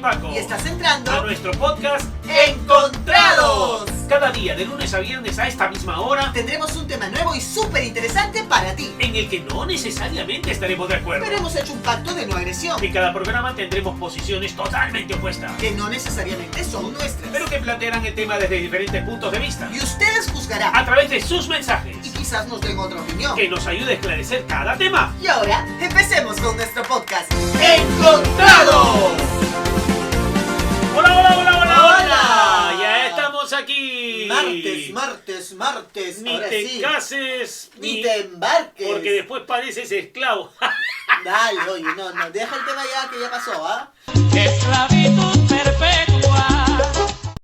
Paco. Y estás entrando a nuestro podcast Encontrados. Cada día, de lunes a viernes a esta misma hora, Tendremos un tema nuevo y súper interesante para ti. en el que no necesariamente estaremos de acuerdo. Pero hemos hecho un pacto de no agresión, En cada programa tendremos posiciones totalmente opuestas, que no necesariamente son nuestras. pero que plantearán el tema desde diferentes puntos de vista, Y ustedes juzgarán. a través de sus mensajes, Y quizás nos den otra opinión. que nos ayude a esclarecer cada tema. Y ahora, empecemos con nuestro podcast. ¡Encontrados! ¡Hola, hola, hola, hola, hola! ¡Hola! Ya estamos aquí. Martes. Ni Ahora te sí. cases, Ni te embarques. porque después pareces esclavo. Dale, oye, no, deja el tema ya que ya pasó, ¿ah? Esclavitud perpetua.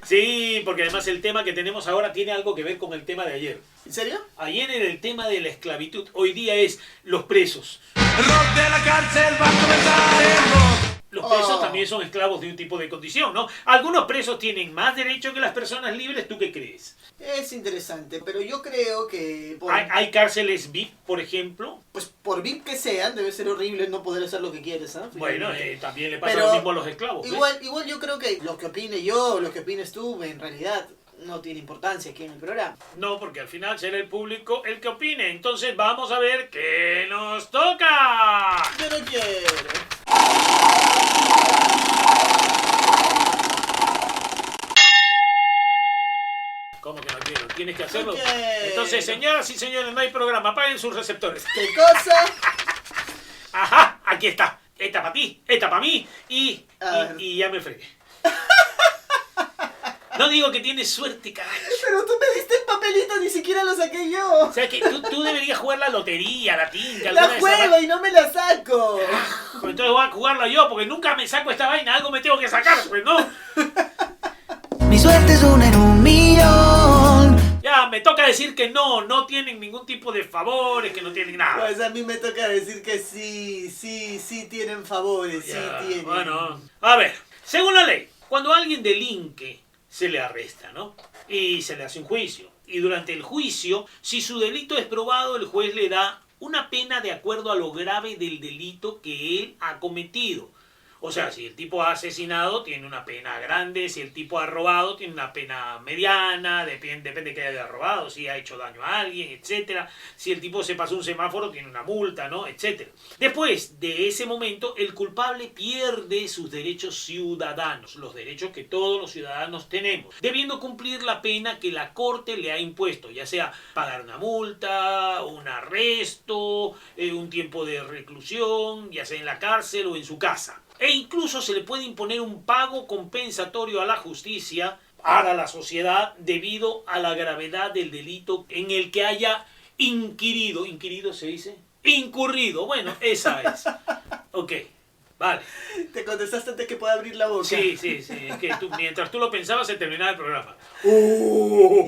Sí, porque además el tema que tenemos ahora tiene algo que ver con el tema de ayer. ¿En serio? Ayer era el tema de la esclavitud, hoy día es los presos. El rock de la cárcel va a comenzar el rock. Los presos Oh. también son esclavos de un tipo de condición, ¿no? Algunos presos tienen más derecho que las personas libres, ¿tú qué crees? Es interesante, pero yo creo que Hay cárceles VIP, por ejemplo. pues por VIP que sean, debe ser horrible no poder hacer lo que quieres, ¿ah? Bueno, también le pasa Pero lo mismo a los esclavos. ¿ves? Igual yo creo que lo que opine yo, lo que opines tú, en realidad no tiene importancia aquí en el programa. No, porque al final será el público el que opine. Entonces vamos a ver qué nos toca. Yo no quiero. ¿Cómo que no quiero? Tienes que hacerlo. No quiero. Entonces, señoras y señores, no hay programa. Apaguen sus receptores. ¿Qué cosa? Ajá, aquí está. Esta para ti, esta para mí y ya me fregué. No digo que tienes suerte, carajo. Pero tú me diste el papelito, ni siquiera lo saqué yo. O sea que tú deberías jugar la lotería, la tinca, La alguna de esas juego y no me la saco. Entonces voy a jugarla yo, porque nunca me saco esta vaina, algo me tengo que sacar, pues no. Mi suerte es una en un millón. Ya, me toca decir que no tienen ningún tipo de favores, que no tienen nada. Pues a mí me toca decir que sí tienen favores, Ya, sí tienen. bueno, a ver, según la ley, cuando alguien delinque, se le arresta, ¿no? Y se le hace un juicio. Y durante el juicio, si su delito es probado, el juez le da una pena de acuerdo a lo grave del delito que él ha cometido. O sea, si el tipo ha asesinado, tiene una pena grande. Si el tipo ha robado, tiene una pena mediana. Depende de que haya robado, si ha hecho daño a alguien, etc. Si el tipo se pasó un semáforo, tiene una multa, ¿no? Etc. Después de ese momento, el culpable pierde sus derechos ciudadanos, los derechos que todos los ciudadanos tenemos, debiendo cumplir la pena que la corte le ha impuesto, ya sea pagar una multa, un arresto, un tiempo de reclusión, ya sea en la cárcel o en su casa. E incluso se le puede imponer un pago compensatorio a la justicia para la sociedad debido a la gravedad del delito en el que haya inquirido. ¿Inquirido se dice? Incurrido. Bueno, esa es. Ok, vale. Te contestaste antes que pueda abrir la boca. Sí. Es que mientras tú lo pensabas se terminaba el programa.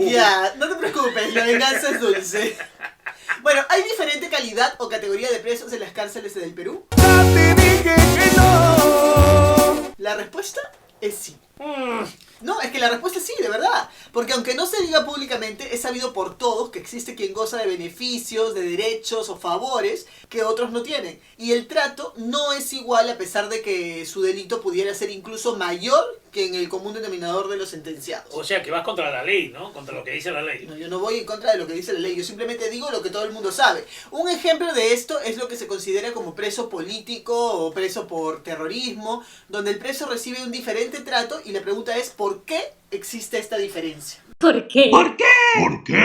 Ya, no te preocupes, la venganza es dulce. Bueno, ¿hay diferente calidad o categoría de presos en las cárceles del Perú? Ya te dije que no. La respuesta es sí. No, es que la respuesta es sí, de verdad. Porque aunque no se diga públicamente, es sabido por todos que existe quien goza de beneficios, de derechos o favores que otros no tienen. Y el trato no es igual a pesar de que su delito pudiera ser incluso mayor que en el común denominador de los sentenciados. O sea que vas contra la ley, ¿no? Contra lo que dice la ley. No, yo no voy en contra de lo que dice la ley, yo simplemente digo lo que todo el mundo sabe. Un ejemplo de esto es lo que se considera como preso político o preso por terrorismo, donde el preso recibe un diferente trato y la pregunta es ¿por qué existe esta diferencia? ¿Por qué? ¿Por qué? ¿Por qué?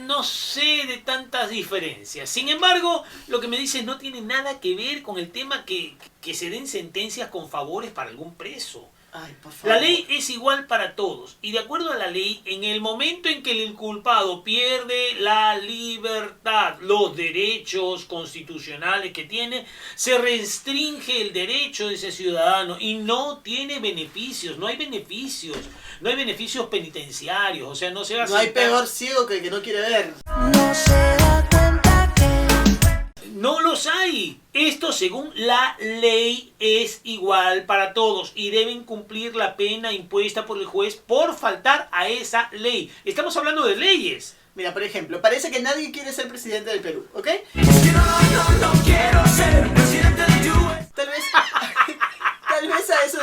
No sé de tantas diferencias. Sin embargo, lo que me dices no tiene nada que ver con el tema que se den sentencias con favores para algún preso. Ay, por favor. La ley es igual para todos y de acuerdo a la ley, en el momento en que el inculpado pierde la libertad, los derechos constitucionales que tiene, se restringe el derecho de ese ciudadano y no tiene beneficios, no hay beneficios penitenciarios, o sea, no se va a No hay sentar- peor ciego que el que no quiere ver. No se da cuenta que No los hay. Esto, según la ley, es igual para todos y deben cumplir la pena impuesta por el juez por faltar a esa ley. Estamos hablando de leyes. Mira, por ejemplo, parece que nadie quiere ser presidente del Perú, ¿ok? no quiero ser presidente de US. Tal vez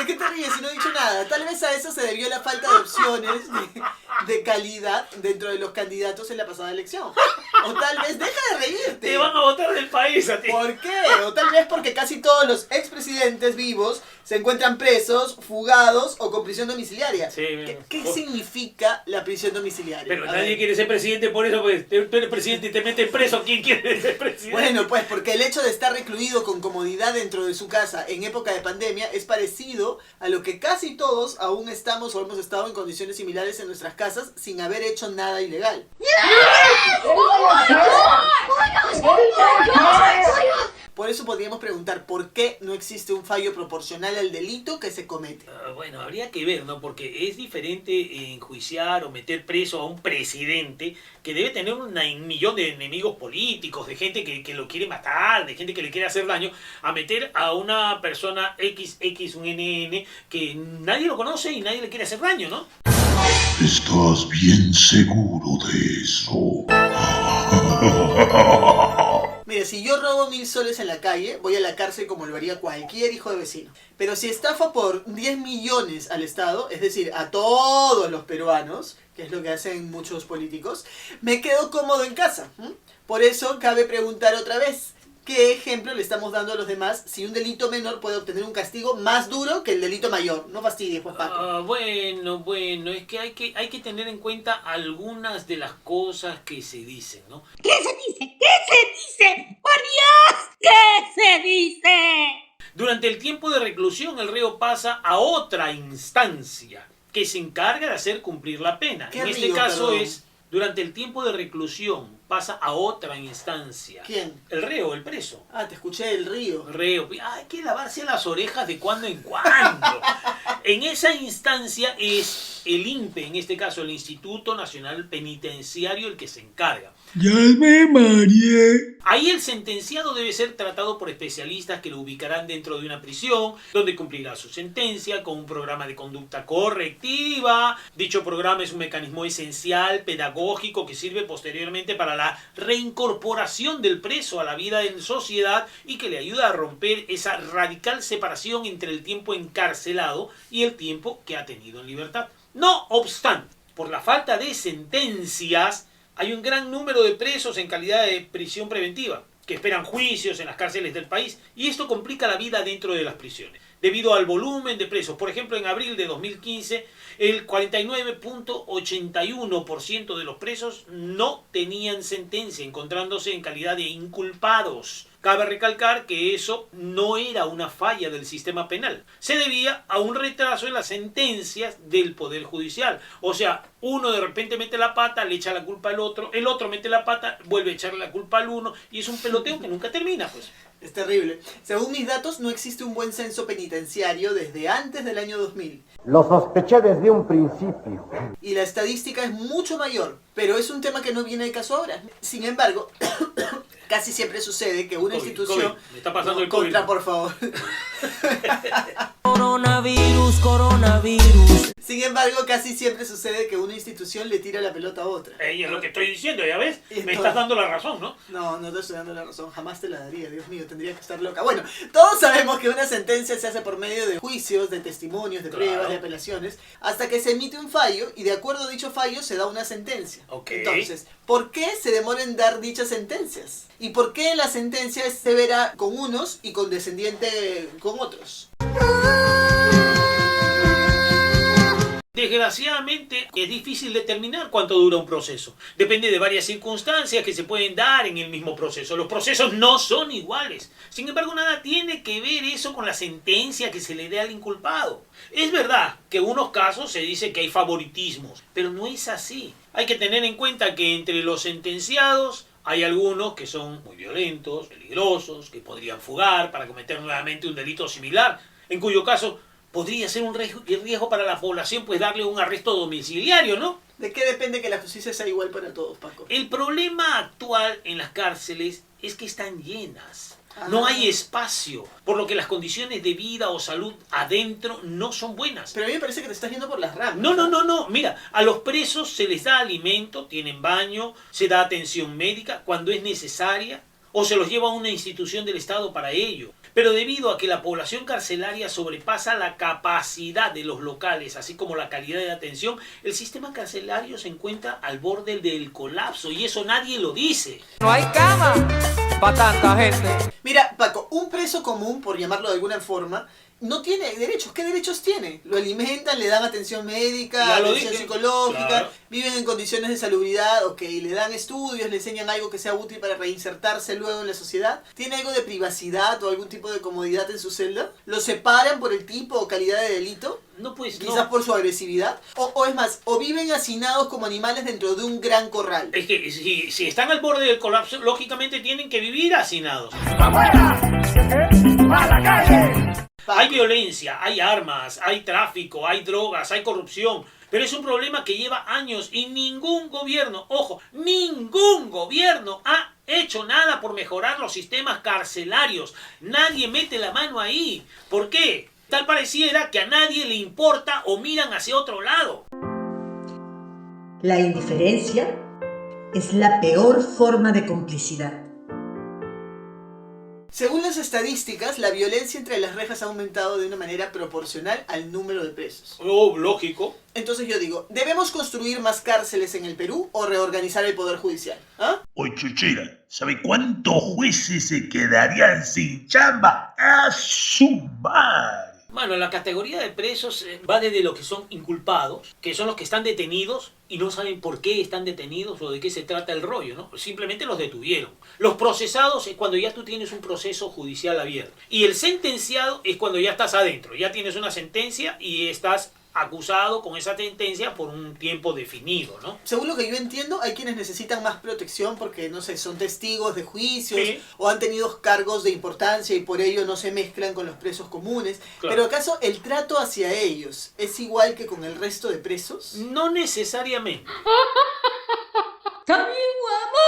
¿De qué te ríes si no he dicho nada? Tal vez a eso se debió la falta de opciones de calidad dentro de los candidatos en la pasada elección. O tal vez, deja de reírte. Te van a votar del país a ti. ¿Por qué? O tal vez porque casi todos los expresidentes vivos se encuentran presos, fugados o con prisión domiciliaria. Sí, ¿Qué significa la prisión domiciliaria? Pero A nadie ver. quiere ser presidente por eso, pues tú eres presidente y te meten preso. ¿Quién quiere ser presidente? Bueno, pues porque el hecho de estar recluido con comodidad dentro de su casa en época de pandemia es parecido a lo que casi todos aún estamos o hemos estado en condiciones similares en nuestras casas sin haber hecho nada ilegal. Por eso podríamos preguntar por qué no existe un fallo proporcional al delito que se comete. Bueno, habría que ver, ¿no? Porque es diferente enjuiciar o meter preso a un presidente que debe tener un millón de enemigos políticos, de gente que lo quiere matar, de gente que le quiere hacer daño, a meter a una persona XX, un NN, que nadie lo conoce y nadie le quiere hacer daño, ¿no? ¿Estás bien seguro de eso? Mira, si yo robo 1000 soles en la calle, voy a la cárcel como lo haría cualquier hijo de vecino. Pero si estafa por 10 millones al Estado, es decir, a todos los peruanos, que es lo que hacen muchos políticos, me quedo cómodo en casa. Por eso cabe preguntar otra vez, ¿qué ejemplo le estamos dando a los demás si un delito menor puede obtener un castigo más duro que el delito mayor? No fastidies, pues, Paco. Bueno, es que hay que tener en cuenta algunas de las cosas que se dicen, ¿no? ¿Qué se dice? ¿Qué se dice? ¡Por Dios! ¿Qué se dice? Durante el tiempo de reclusión, el reo pasa a otra instancia que se encarga de hacer cumplir la pena. ¿Qué En este río, caso perdón? es, durante el tiempo de reclusión, pasa a otra instancia. ¿Quién? El reo, el preso. Ah, te escuché el río. El reo. Hay que lavarse las orejas de cuando en cuando. En esa instancia es el INPE, en este caso el Instituto Nacional Penitenciario, el que se encarga. Ya me mareé. Ahí el sentenciado debe ser tratado por especialistas que lo ubicarán dentro de una prisión, donde cumplirá su sentencia con un programa de conducta correctiva. Dicho programa es un mecanismo esencial, pedagógico, que sirve posteriormente para la reincorporación del preso a la vida en sociedad y que le ayuda a romper esa radical separación entre el tiempo encarcelado y el tiempo que ha tenido en libertad. No obstante, por la falta de sentencias, hay un gran número de presos en calidad de prisión preventiva que esperan juicios en las cárceles del país y esto complica la vida dentro de las prisiones. Debido al volumen de presos, por ejemplo, en abril de 2015, el 49.81% de los presos no tenían sentencia, encontrándose en calidad de inculpados. Cabe recalcar que eso no era una falla del sistema penal. Se debía a un retraso en las sentencias del Poder Judicial. O sea, uno de repente mete la pata, le echa la culpa al otro, el otro mete la pata, vuelve a echarle la culpa al uno, y es un peloteo que nunca termina, pues. Es terrible. Según mis datos, no existe un buen censo penitenciario desde antes del año 2000. Lo sospeché desde un principio. Y la estadística es mucho mayor, pero es un tema que no viene de caso ahora. Sin embargo, casi siempre sucede que una institución... COVID. Me está pasando el Contra, COVID. por favor. Coronavirus, coronavirus. Sin embargo, casi siempre sucede que una institución le tira la pelota a otra. Es lo que estoy diciendo, ¿ya ves? Me Entonces- estás dando la razón, ¿no? No, no te estoy dando la razón, jamás te la daría, Dios mío, tendría que estar loca. Bueno, todos sabemos que una sentencia se hace por medio de juicios, de testimonios, de Claro. pruebas, de apelaciones, hasta que se emite un fallo y de acuerdo a dicho fallo se da una sentencia. Ok. Entonces, ¿por qué se demora en dar dichas sentencias? ¿Y por qué la sentencia es severa con unos y condescendiente con otros? Desgraciadamente es difícil determinar cuánto dura un proceso. Depende de varias circunstancias que se pueden dar en el mismo proceso. Los procesos no son iguales. Sin embargo, nada tiene que ver eso con la sentencia que se le dé al inculpado. Es verdad que en unos casos se dice que hay favoritismos, pero no es así. Hay que tener en cuenta que entre los sentenciados hay algunos que son muy violentos, peligrosos, que podrían fugar para cometer nuevamente un delito similar, en cuyo caso podría ser un riesgo para la población, pues darle un arresto domiciliario, ¿no? ¿De qué depende que la justicia sea igual para todos, Paco? El problema actual en las cárceles es que están llenas. No hay espacio, por lo que las condiciones de vida o salud adentro no son buenas. Pero a mí me parece que te estás yendo por las ramas. No. Mira, a los presos se les da alimento, tienen baño, se da atención médica cuando es necesaria, o se los lleva a una institución del Estado para ello. Pero debido a que la población carcelaria sobrepasa la capacidad de los locales, así como la calidad de atención, el sistema carcelario se encuentra al borde del colapso y eso nadie lo dice. No hay cama para tanta gente. Mira, Paco, un preso común, por llamarlo de alguna forma, no tiene derechos. ¿Qué derechos tiene? Lo alimentan, le dan atención médica, Ya lo atención dije. psicológica, Claro. viven en condiciones de salubridad, ok, le dan estudios, le enseñan algo que sea útil para reinsertarse luego en la sociedad. ¿Tiene algo de privacidad o algún tipo de comodidad en su celda? ¿Lo separan por el tipo o calidad de delito? No, pues no. Quizás por su agresividad. O es más, o viven hacinados como animales dentro de un gran corral. Es que si están al borde del colapso, lógicamente tienen que vivir hacinados. Paco, Hay violencia, hay armas, hay tráfico, hay drogas, hay corrupción. Pero es un problema que lleva años y ningún gobierno, ojo, ningún gobierno ha hecho nada por mejorar los sistemas carcelarios. Nadie mete la mano ahí. ¿Por qué? Tal pareciera que a nadie le importa o miran hacia otro lado. La indiferencia es la peor forma de complicidad. según las estadísticas, la violencia entre las rejas ha aumentado de una manera proporcional al número de presos. Oh, lógico. Entonces yo digo, ¿debemos construir más cárceles en el Perú o reorganizar el Poder Judicial? ¿Ah? Oye, Chuchera, ¿sabe cuántos jueces se quedarían sin chamba? ¡A su madre! Bueno, la categoría de presos va desde los que son inculpados, que son los que están detenidos y no saben por qué están detenidos o de qué se trata el rollo, ¿no? Simplemente los detuvieron. Los procesados es cuando ya tú tienes un proceso judicial abierto. Y el sentenciado es cuando ya estás adentro, ya tienes una sentencia y estás acusado con esa sentencia por un tiempo definido, ¿no? Según lo que yo entiendo, hay quienes necesitan más protección porque, no sé, son testigos de juicios Sí. o han tenido cargos de importancia y por ello no se mezclan con los presos comunes. Claro. Pero ¿acaso el trato hacia ellos es igual que con el resto de presos? No necesariamente. Está bien, guapo.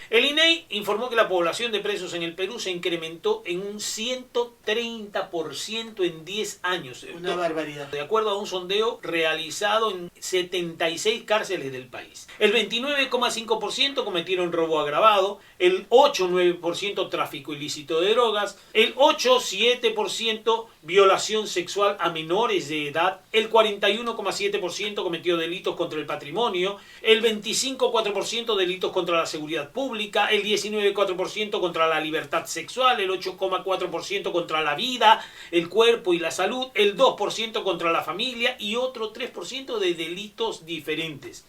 El INEI informó que la población de presos en el Perú se incrementó en un 130% en 10 años. Una barbaridad. De acuerdo a un sondeo realizado en 76 cárceles del país. El 29,5% cometieron robo agravado, el 8,9% tráfico ilícito de drogas, el 8,7% violación sexual a menores de edad, el 41,7% cometió delitos contra el patrimonio, el 25,4% delitos contra la seguridad pública, el 19,4% contra la libertad sexual, el 8,4% contra la vida, el cuerpo y la salud, el 2% contra la familia y otro 3% de delitos diferentes.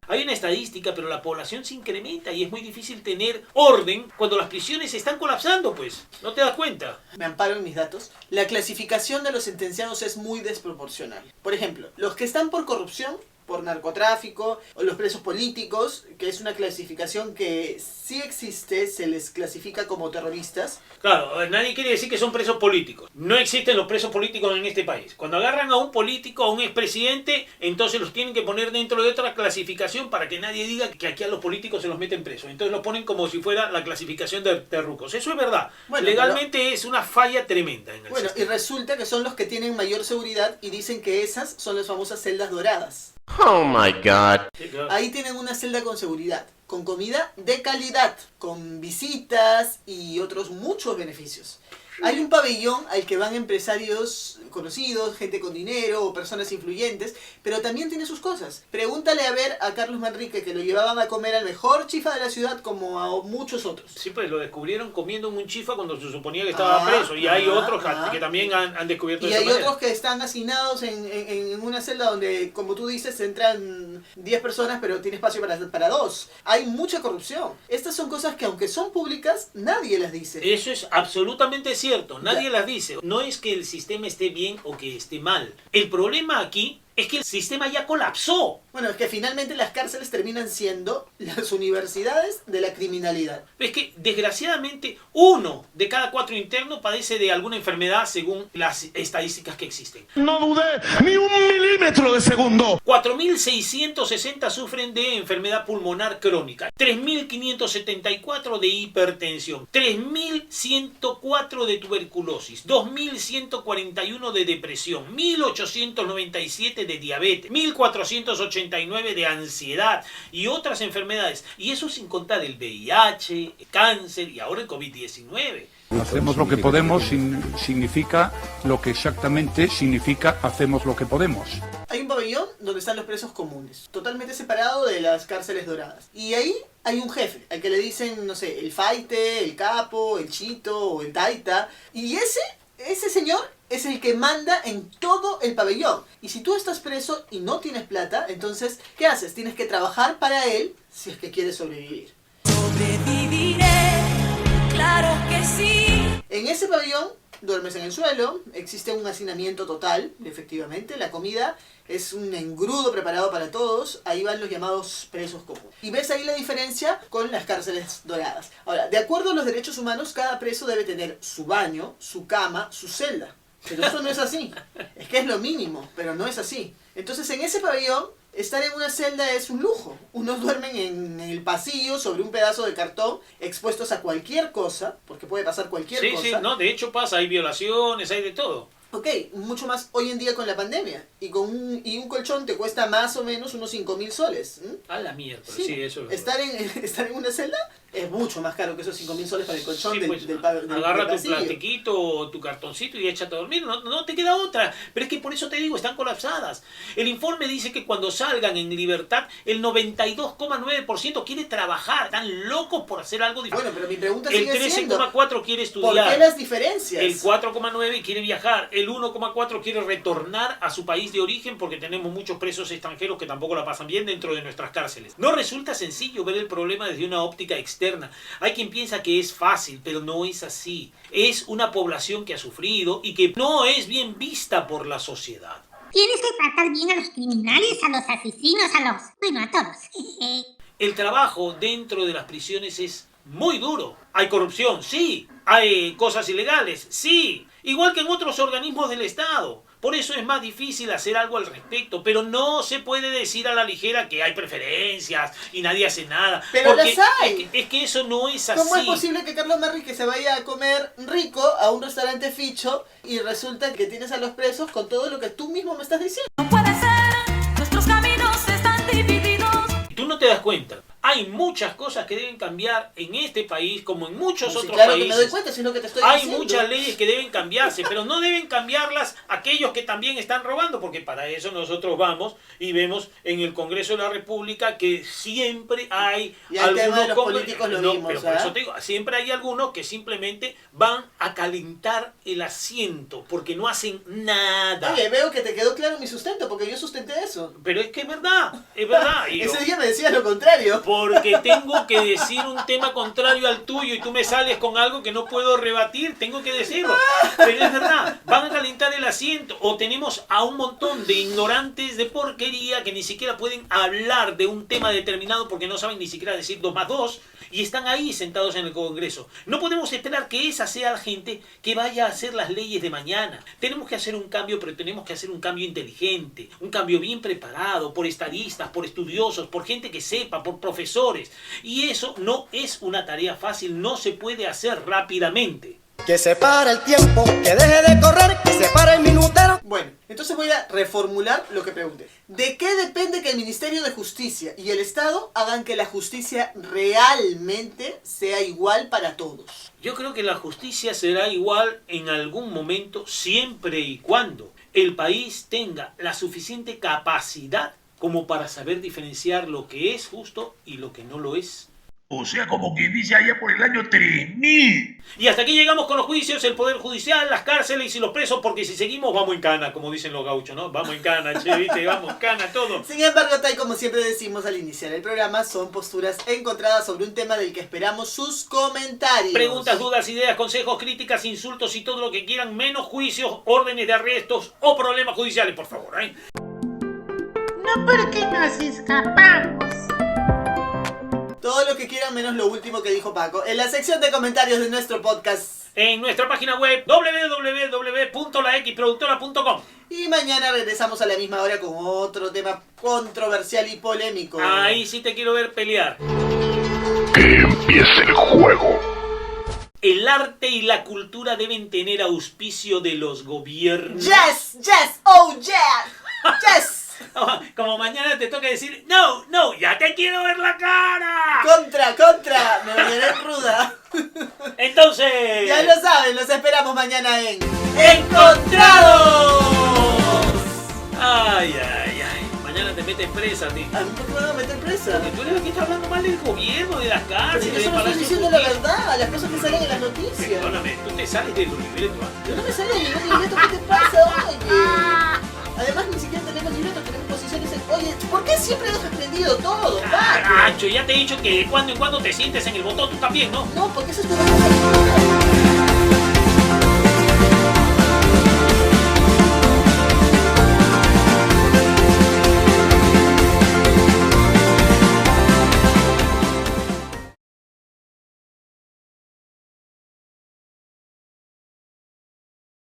Hay una estadística, pero la población se incrementa y es muy difícil tener orden cuando las prisiones están colapsando, pues. ¿No te das cuenta? Me amparo en mis datos. La clasificación de los sentenciados es muy desproporcional. Por ejemplo, los que están por corrupción, por narcotráfico, o los presos políticos, que es una clasificación que sí existe, se les clasifica como terroristas. Claro, nadie quiere decir que son presos políticos. No existen los presos políticos en este país. Cuando agarran a un político, a un expresidente, entonces los tienen que poner dentro de otra clasificación para que nadie diga que aquí a los políticos se los meten presos. Entonces los ponen como si fuera la clasificación de terrucos. Eso es verdad. Bueno, legalmente es una falla tremenda en el Bueno, y sistema. resulta que son los que tienen mayor seguridad y dicen que esas son las famosas celdas doradas. Oh my god. Sí, claro. Ahí tienen una celda con seguridad, con comida de calidad, con visitas y otros muchos beneficios. Hay un pabellón al que van empresarios conocidos, gente con dinero o personas influyentes, pero también tiene sus cosas. Pregúntale a ver a Carlos Manrique, que lo llevaban a comer al mejor chifa de la ciudad como a muchos otros. Sí, pues lo descubrieron comiendo en un chifa cuando se suponía que estaba preso. Y hay otros que también han descubierto Y esa hay manera. otros que están hacinados en una celda donde, como tú dices, entran 10 personas, pero tiene espacio para 2. Hay mucha corrupción. Estas son cosas que, aunque son públicas, nadie las dice. Eso es absolutamente cierto. Nadie las dice. No es que el sistema esté bien o que esté mal. El problema aquí es que el sistema ya colapsó. Bueno, es que finalmente las cárceles terminan siendo las universidades de la criminalidad. Es que, desgraciadamente, 1 de cada 4 internos padece de alguna enfermedad según las estadísticas que existen. No dudé ni un milímetro de segundo. 4.660 sufren de enfermedad pulmonar crónica, 3.574 de hipertensión, 3.104 de tuberculosis, 2.141 de depresión, 1.897 de diabetes, 1.489 de ansiedad y otras enfermedades. Y eso sin contar el VIH, el cáncer y ahora el COVID-19. Hacemos lo que podemos significa lo que exactamente significa hacemos lo que podemos. Hay un pabellón donde están los presos comunes, totalmente separado de las cárceles doradas. Y ahí hay un jefe, al que le dicen, no sé, el faite, el capo, el chito o el taita. Y ese señor es el que manda en todo el pabellón. Y si tú estás preso y no tienes plata, entonces, ¿qué haces? Tienes que trabajar para él si es que quieres sobrevivir. Sobreviviré, claro que sí. En ese pabellón duermes en el suelo, existe un hacinamiento total, efectivamente, la comida es un engrudo preparado para todos, ahí van los llamados presos comunes. Y ves ahí la diferencia con las cárceles doradas. Ahora, de acuerdo a los derechos humanos, cada preso debe tener su baño, su cama, su celda. Pero eso no es así. Es que es lo mínimo, pero no es así. Entonces, en ese pabellón, estar en una celda es un lujo. Unos duermen en el pasillo sobre un pedazo de cartón, expuestos a cualquier cosa, porque puede pasar cualquier cosa. Sí, no, de hecho pasa, hay violaciones, hay de todo. Ok, mucho más hoy en día con la pandemia. Y un colchón te cuesta más o menos unos 5.000 soles. A la mierda, Sí, eso es estar en una celda es mucho más caro que esos 5.000 soles para el colchón del agarra tu pasillo. plastiquito o tu cartoncito y échate a dormir, no te queda otra. Pero es que por eso te digo, están colapsadas. El informe dice que cuando salgan en libertad, el 92,9% quiere trabajar. Están locos por hacer algo diferente. Bueno, pero mi pregunta El sigue siendo, 13,4% quiere ¿por estudiar. qué las diferencias? El 4,9% quiere viajar. El 1,4% quiere retornar a su país de origen porque tenemos muchos presos extranjeros que tampoco la pasan bien dentro de nuestras cárceles. No resulta sencillo ver el problema desde una óptica externa. Hay quien piensa que es fácil, pero no es así. Es una población que ha sufrido y que no es bien vista por la sociedad. Tienes que tratar bien a los criminales, a los asesinos, a todos. El trabajo dentro de las prisiones es muy duro. Hay corrupción, sí. Hay cosas ilegales, sí. Igual que en otros organismos del Estado. Por eso es más difícil hacer algo al respecto. Pero no se puede decir a la ligera que hay preferencias y nadie hace nada. Pero porque las hay. Es que eso no es así. ¿Cómo es posible que Carlos Manrique se vaya a comer rico a un restaurante ficho y resulta que tienes a los presos con todo lo que tú mismo me estás diciendo? No puede ser, nuestros caminos están divididos. Tú no te das cuenta. Hay muchas cosas que deben cambiar en este país como en muchos Sí, otros claro países. que me doy cuenta, sino que te estoy Hay diciendo. muchas leyes que deben cambiarse, pero no deben cambiarlas aquellos que también están robando, porque para eso nosotros vamos y vemos en el Congreso de la República que siempre hay Y el tema de los congre- políticos lo No, vimos, pero por ¿ah? eso te digo, siempre hay algunos que simplemente van a calentar el asiento porque no hacen nada. Oye, veo que te quedó claro mi sustento, porque yo sustenté eso. Pero es que es verdad, es verdad. Y yo- Ese día me decías lo contrario. porque tengo que decir un tema contrario al tuyo y tú me sales con algo que no puedo rebatir, tengo que decirlo. Pero es verdad, van a calentar el asiento. O tenemos a un montón de ignorantes de porquería que ni siquiera pueden hablar de un tema determinado porque no saben ni siquiera decir 2 más 2 y están ahí sentados en el Congreso. No podemos esperar que esa sea la gente que vaya a hacer las leyes de mañana. Tenemos que hacer un cambio, pero tenemos que hacer un cambio inteligente, un cambio bien preparado, por estadistas, por estudiosos, por gente que sepa, por profesores. Y eso no es una tarea fácil, no se puede hacer rápidamente. Que se pare el tiempo, que deje de correr, que se pare el minutero. Bueno, entonces voy a reformular lo que pregunté. ¿De qué depende que el Ministerio de Justicia y el Estado hagan que la justicia realmente sea igual para todos? Yo creo que la justicia será igual en algún momento, siempre y cuando el país tenga la suficiente capacidad como para saber diferenciar lo que es justo y lo que no lo es. O sea, como quien dice allá por el año 3000. Y hasta aquí llegamos con los juicios, el Poder Judicial, las cárceles y los presos, porque si seguimos vamos en cana, como dicen los gauchos, ¿no? Vamos en cana, che, ¿viste? Vamos en cana, todo. Sin embargo, tal como siempre decimos al iniciar el programa, son posturas encontradas sobre un tema del que esperamos sus comentarios. Preguntas, dudas, ideas, consejos, críticas, insultos y todo lo que quieran, menos juicios, órdenes de arrestos o problemas judiciales, por favor, ¿eh? No porque nos escapamos. Todo lo que quieran menos lo último que dijo Paco. En la sección de comentarios de nuestro podcast. En nuestra página web www.laxproductora.com. Y mañana regresamos a la misma hora con otro tema controversial y polémico. Ahí sí te quiero ver pelear. Que empiece el juego. El arte y la cultura deben tener auspicio de los gobiernos. Yes, yes, oh yeah, yes. Como mañana te toca decir, no, ya te quiero ver la cara. Contra, me bañaré en ruda. Entonces... Ya lo saben, los esperamos mañana en... ¡Encontrados! Ay. Mañana te meten presa, tío. ¿A mí por qué me van a meter presa? Porque tú eres el que está hablando mal del gobierno, de las cárceles, Yo del solo estoy Palacio diciendo la Judicial. verdad, las cosas que salen en las noticias. Perdóname, tú te sales del libreto. Yo no me salgo de ningún libreto, ¿qué te pasa? Oye. Además ni siquiera tenemos libretos, tenemos posiciones en... Oye, ¿por qué siempre dejas prendido todo? Caracho, ya te he dicho que de cuando en cuando te sientes en el botón tú también, ¿no? No, porque eso es tu responsabilidad.